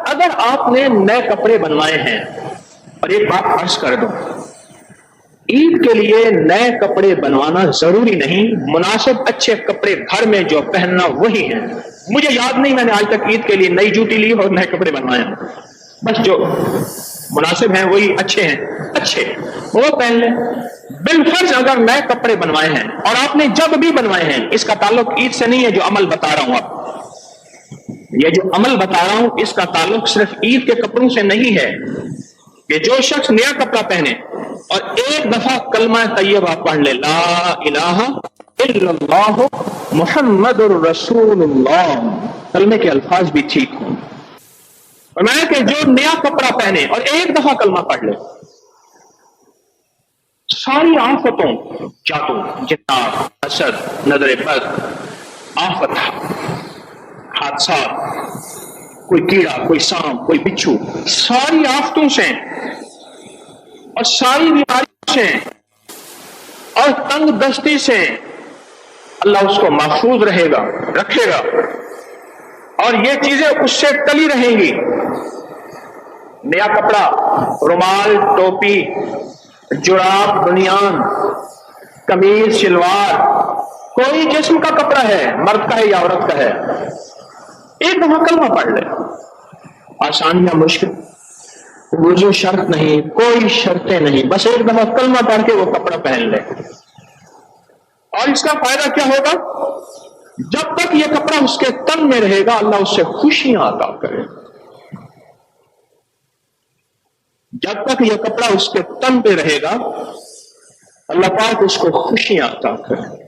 اگر آپ نے نئے کپڑے بنوائے ہیں، اور ایک بات عرض کر دو، عید کے لیے نئے کپڑے بنوانا ضروری نہیں، مناسب اچھے کپڑے گھر میں جو پہننا وہی ہیں۔ مجھے یاد نہیں میں نے آج تک عید کے لیے نئی جوتی لی اور نئے کپڑے بنوائے ہیں، بس جو مناسب ہیں وہی اچھے ہیں، اچھے وہ پہن لیں۔ بالفرض اگر نئے کپڑے بنوائے ہیں اور آپ نے جب بھی بنوائے ہیں، اس کا تعلق عید سے نہیں ہے، جو عمل بتا رہا ہوں اب، یہ جو عمل بتا رہا ہوں اس کا تعلق صرف عید کے کپڑوں سے نہیں ہے کہ جو شخص نیا کپڑا پہنے اور ایک دفعہ کلمہ طیبہ پڑھ لے، لا الہ الا اللہ محمد الرسول اللہ، کلمے کے الفاظ بھی ٹھیک ہوں، اور میں کہ جو نیا کپڑا پہنے اور ایک دفعہ کلمہ پڑھ لے، ساری آفتوں، چاٹو، جنات، حسد، نظر بد، آفت، حادثات، کوئی کیڑا، کوئی سانپ، کوئی بچھو، ساری آفتوں سے اور ساری بیماریوں سے اور تنگ دستی سے اللہ اس کو محفوظ رکھے گا، اور یہ چیزیں اس سے ٹلی رہیں گی۔ نیا کپڑا، رومال، ٹوپی، جراب، بنیان، قمیض، شلوار، کوئی جسم کا کپڑا ہے، مرد کا ہے یا عورت کا ہے، ایک دفعہ کلمہ پڑھ لے، آسان یا مشکل، وضو شرط نہیں، کوئی شرطیں نہیں، بس ایک دفعہ کلمہ پڑھ کے وہ کپڑا پہن لے۔ اور اس کا فائدہ کیا ہوگا؟ جب تک یہ کپڑا اس کے تن میں رہے گا اللہ اس سے خوشیاں عطا کرے، جب تک یہ کپڑا اس کے تن پہ رہے گا اللہ پاک اس کو خوشیاں عطا کرے۔